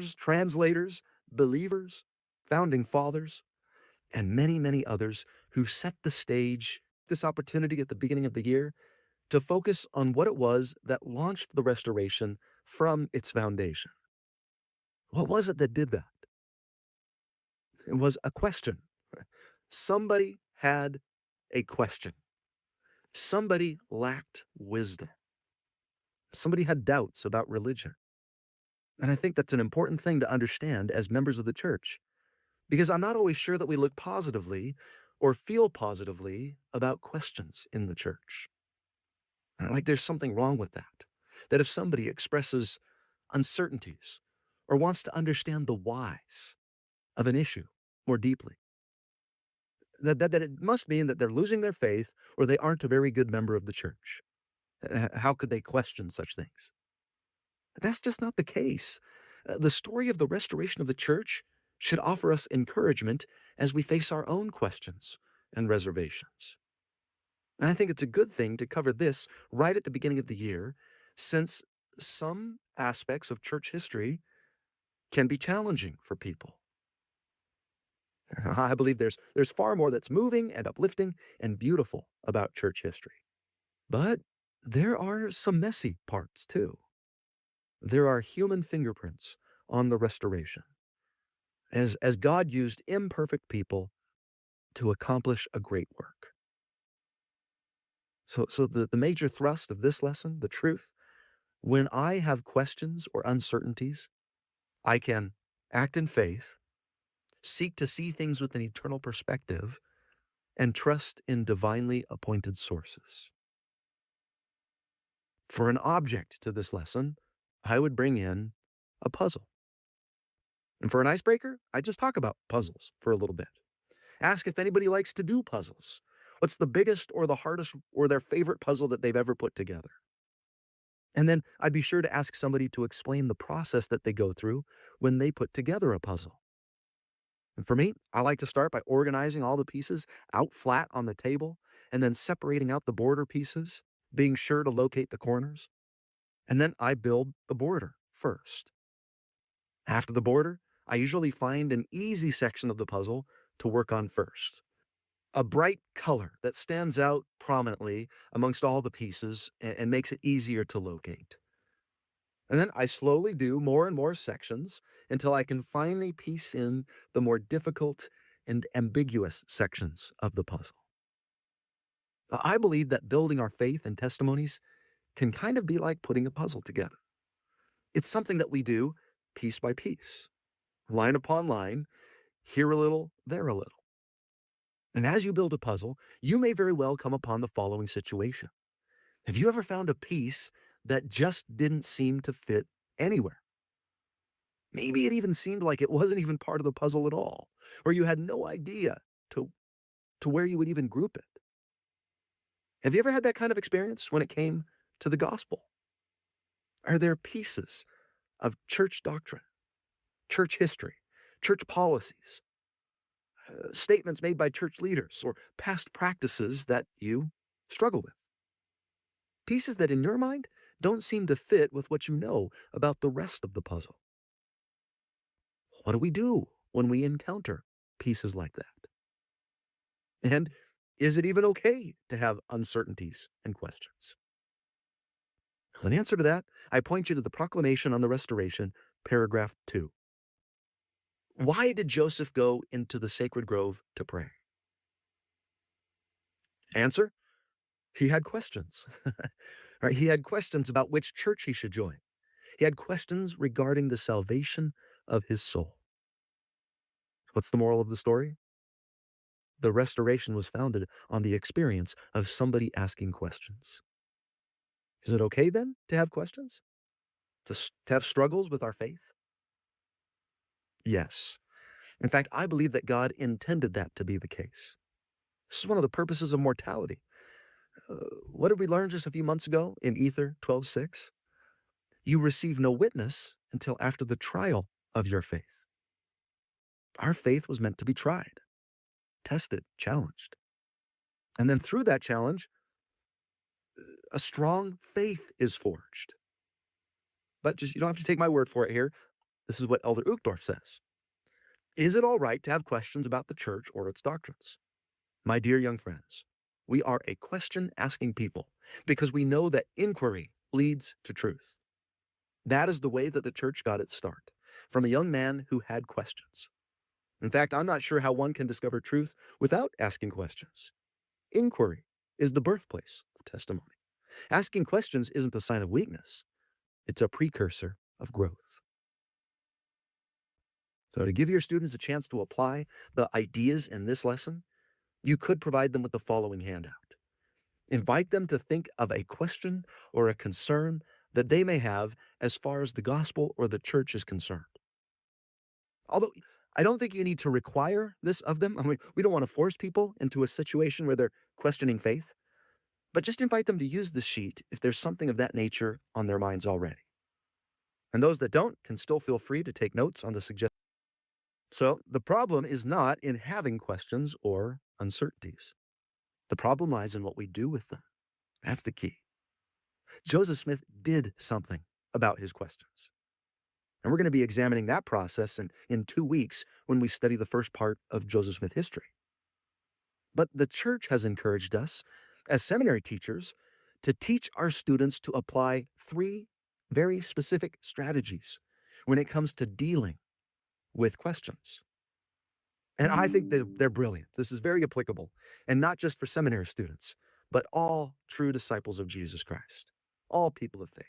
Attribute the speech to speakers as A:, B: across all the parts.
A: translators, believers, founding fathers, and many, many others who set the stage, this opportunity at the beginning of the year to focus on what it was that launched the restoration from its foundation. What was it that did that? It was a question. Somebody had a question. Somebody lacked wisdom. Somebody had doubts about religion. And I think that's an important thing to understand as members of the church, because I'm not always sure that we look positively or feel positively about questions in the church. Like there's something wrong with that. That if somebody expresses uncertainties or wants to understand the whys of an issue more deeply, that it must mean that they're losing their faith or they aren't a very good member of the church. How could they question such things? That's just not the case. The story of the restoration of the church should offer us encouragement as we face our own questions and reservations. And I think it's a good thing to cover this right at the beginning of the year, since some aspects of church history can be challenging for people. I believe there's far more that's moving and uplifting and beautiful about church history. But there are some messy parts too. There are human fingerprints on the restoration, as God used imperfect people to accomplish a great work. So the major thrust of this lesson, the truth, when I have questions or uncertainties, I can act in faith, seek to see things with an eternal perspective, and trust in divinely appointed sources. For an object to this lesson, I would bring in a puzzle. And for an icebreaker, I just talk about puzzles for a little bit. Ask if anybody likes to do puzzles. What's the biggest or the hardest or their favorite puzzle that they've ever put together? And then I'd be sure to ask somebody to explain the process that they go through when they put together a puzzle. And for me, I like to start by organizing all the pieces out flat on the table and then separating out the border pieces, being sure to locate the corners. And then I build the border first. After the border, I usually find an easy section of the puzzle to work on first. A bright color that stands out prominently amongst all the pieces and makes it easier to locate. And then I slowly do more and more sections until I can finally piece in the more difficult and ambiguous sections of the puzzle. I believe that building our faith and testimonies can kind of be like putting a puzzle together. It's something that we do piece by piece, line upon line, here a little, there a little. And as you build a puzzle, you may very well come upon the following situation. Have you ever found a piece that just didn't seem to fit anywhere? Maybe it even seemed like it wasn't even part of the puzzle at all, or you had no idea to, to where you would even group it. Have you ever had that kind of experience when it came to the gospel? Are there pieces of church doctrine, church history, church policies, statements made by church leaders, or past practices that you struggle with? Pieces that in your mind don't seem to fit with what you know about the rest of the puzzle. What do we do when we encounter pieces like that? And is it even okay to have uncertainties and questions? In answer to that, I point you to the Proclamation on the Restoration, paragraph 2. Why did Joseph go into the sacred grove to pray? Answer, he had questions. Right? He had questions about which church he should join. He had questions regarding the salvation of his soul. What's the moral of the story? The restoration was founded on the experience of somebody asking questions. Is it okay then to have questions? To have struggles with our faith? Yes. In fact, I believe that God intended that to be the case. This is one of the purposes of mortality. What did we learn just a few months ago in Ether 12:6? You receive no witness until after the trial of your faith. Our faith was meant to be tried, tested, challenged. And then through that challenge, a strong faith is forged. But just, you don't have to take my word for it here. This is what Elder Uchtdorf says. Is it all right to have questions about the church or its doctrines? My dear young friends, we are a question-asking people because we know that inquiry leads to truth. That is the way that the church got its start, from a young man who had questions. In fact, I'm not sure how one can discover truth without asking questions. Inquiry is the birthplace of testimony. Asking questions isn't a sign of weakness. It's a precursor of growth. So to give your students a chance to apply the ideas in this lesson, you could provide them with the following handout. Invite them to think of a question or a concern that they may have as far as the gospel or the church is concerned. Although I don't think you need to require this of them. I mean, we don't want to force people into a situation where they're questioning faith, but just invite them to use this sheet if there's something of that nature on their minds already. And those that don't can still feel free to take notes on the suggestions. So the problem is not in having questions or uncertainties. The problem lies in what we do with them. That's the key. Joseph Smith did something about his questions. And we're going to be examining that process in 2 weeks when we study the first part of Joseph Smith history. But the church has encouraged us, as seminary teachers, to teach our students to apply 3 very specific strategies when it comes to dealing with questions. And I think they're brilliant. This is very applicable, and not just for seminary students, but all true disciples of Jesus Christ, all people of faith.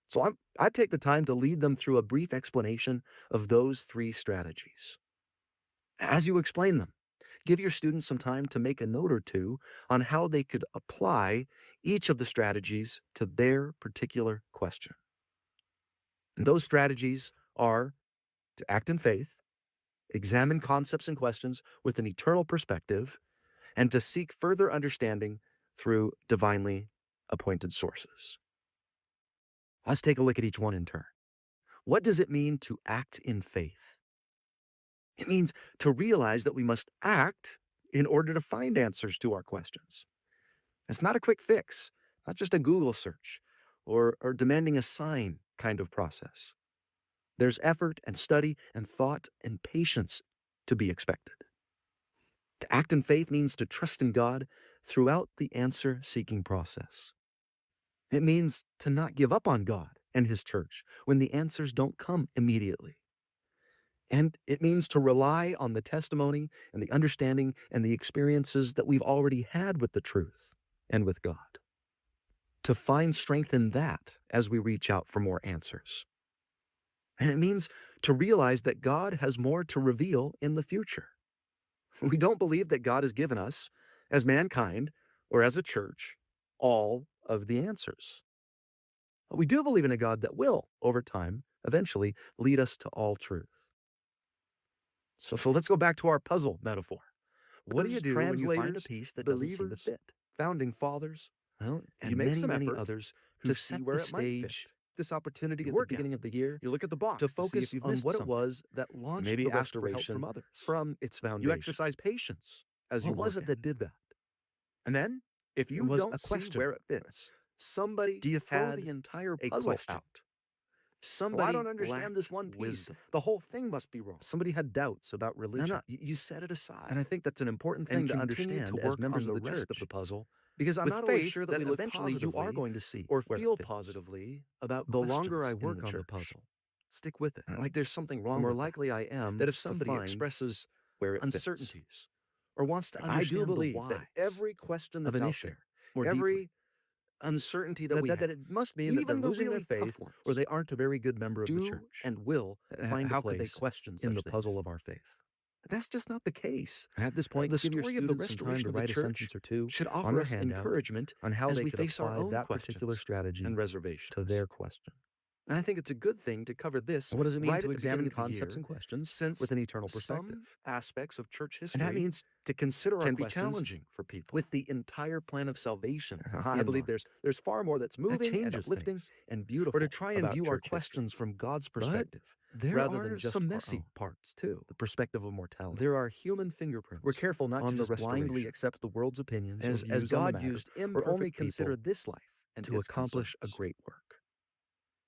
A: So I take the time to lead them through a brief explanation of those 3 strategies. As you explain them, give your students some time to make a note or 2 on how they could apply each of the strategies to their particular question. And those strategies are to act in faith, examine concepts and questions with an eternal perspective, and to seek further understanding through divinely appointed sources. Let's take a look at each one in turn. What does it mean to act in faith? It means to realize that we must act in order to find answers to our questions. It's not a quick fix, not just a Google search or demanding a sign kind of process. There's effort and study and thought and patience to be expected. To act in faith means to trust in God throughout the answer-seeking process. It means to not give up on God and His church when the answers don't come immediately. And it means to rely on the testimony and the understanding and the experiences that we've already had with the truth and with God. To find strength in that as we reach out for more answers. And it means to realize that God has more to reveal in the future. We don't believe that God has given us, as mankind or as a church, all of the answers. But we do believe in a God that will, over time, eventually lead us to all truth. So let's go back to our puzzle metaphor. What do you do when you find a piece that doesn't seem to fit? Founding fathers, well, and many others who set the stage, this opportunity at the beginning of the year, you look at the box to focus on what it was that launched the restoration from its foundation. You exercise patience as you work. What was it that did that? And then, if you don't see where it fits, somebody had the entire puzzle out. Somebody I don't understand this one piece. The whole thing must be wrong. Somebody had doubts about religion. No, you set it aside. And I think that's an important thing to understand as members of the rest of the puzzle. Because I'm not always sure that we look positively you are going to see or feel positively about the longer I work on the puzzle. Stick with it. Like there's something wrong. The more likely I am that if somebody expresses where it uncertainties or wants to understand the why that every question that's out there, every uncertainty that it must mean that they're losing their faith or they aren't a very good member of the church and will find a place in the puzzle of our faith. But that's just not the case. At this point, the story of the restoration of the church or 2 should offer us encouragement on how they could apply that particular strategy and reservation to their question. And I think it's a good thing to cover this. And what does it mean to examine concepts and questions with an eternal perspective? Some aspects of church history, and that means to consider our questions challenging for people with the entire plan of salvation. I believe there's far more that's moving and uplifting and beautiful. Or to try and view our questions from God's perspective, rather than just some messy parts too. The perspective of mortality. There are human fingerprints. We're careful not to just blindly accept the world's opinions as God used imperfect or only consider this life and to accomplish a great work.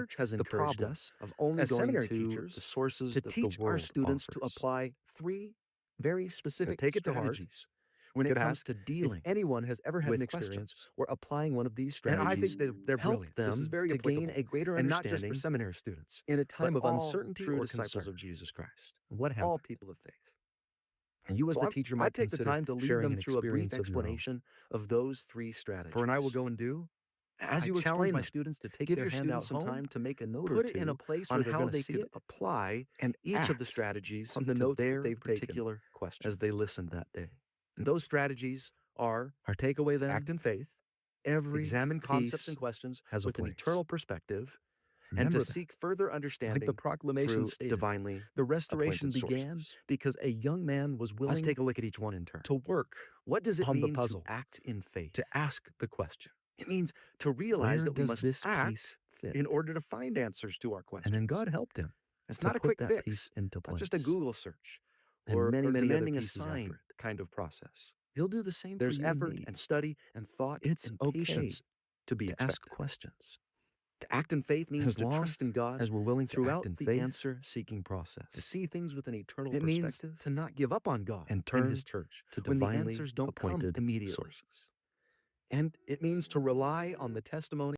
A: church has
B: the
A: encouraged
B: problem
A: us
B: of only
A: as
B: going
A: seminary
B: to
A: teachers
B: the sources
A: to
B: that
A: teach
B: the
A: our
B: world
A: students to
B: offers.
A: apply 3 very specific
B: Take it to heart.
A: strategies when it
B: could
A: comes
B: ask
A: to
B: if
A: dealing
B: anyone has ever had
A: with
B: an experience
A: questions.
B: or applying one of these
A: And I
B: strategies
A: think that they're
B: help
A: brilliant.
B: them
A: This is very
B: to
A: applicable.
B: gain a greater
A: And not just for
B: understanding
A: seminary students,
B: in a
A: but
B: time of
A: all
B: uncertainty
A: true
B: or
A: disciples
B: concern.
A: of Jesus Christ.
B: What
A: All
B: happened?
A: people of faith.
B: And you as
A: So
B: the teacher
A: I
B: might
A: take the
B: consider
A: time to lead
B: sharing
A: them
B: an
A: through a brief
B: experience of your own.
A: explanation of those three strategies.
B: For what I will go and do,
A: As
B: I
A: you
B: challenge
A: explain
B: my
A: them,
B: students to take
A: give
B: their
A: your
B: handout
A: students some
B: home,
A: time to make a note or
B: put it in a
A: two
B: place
A: on
B: where they're
A: how
B: going to
A: they
B: see
A: could
B: it,
A: apply
B: and
A: each of the
B: act
A: strategies
B: on the
A: to
B: notes that
A: their
B: they've taken
A: particular question.
B: as they listened that day.
A: And those strategies are
B: Our takeaway then,
A: act in faith,
B: every
A: examine concepts
B: piece
A: and questions
B: has a
A: with an
B: place.
A: eternal perspective, and
B: Remember
A: to
B: that.
A: seek further
B: Like
A: understanding
B: the proclamation
A: through
B: stated,
A: divinely
B: the restoration
A: appointed
B: began
A: sources.
B: because a young man was
A: Let's
B: willing
A: take a look at each one in turn.
B: to work
A: What does it
B: on the
A: mean
B: puzzle,
A: to act in faith?
B: to ask the question.
A: It means to realize
B: Where
A: that we
B: does
A: must
B: this
A: act
B: piece fit?
A: in order to find answers to our questions.
B: And then God helped him
A: It's
B: to
A: not a
B: put
A: quick
B: that
A: fix,
B: piece into
A: not
B: place.
A: just a Google search
B: And
A: or,
B: many,
A: or
B: many other
A: demanding a
B: pieces
A: sign
B: after it.
A: kind of process.
B: He'll do the same
A: There's
B: for you
A: effort
B: and me.
A: and study and thought
B: It's
A: and
B: okay
A: patience to be
B: to
A: expected.
B: ask questions.
A: To act in faith means
B: As
A: to
B: long
A: trust in God
B: as we're willing to
A: throughout
B: act in
A: the
B: faith,
A: answer-seeking process. To see things with an eternal
B: it means
A: perspective
B: to not give up on God
A: and
B: and
A: turn
B: His church
A: to
B: when the
A: divinely
B: answers don't come
A: appointed
B: immediately.
A: sources. And it means to rely on the testimony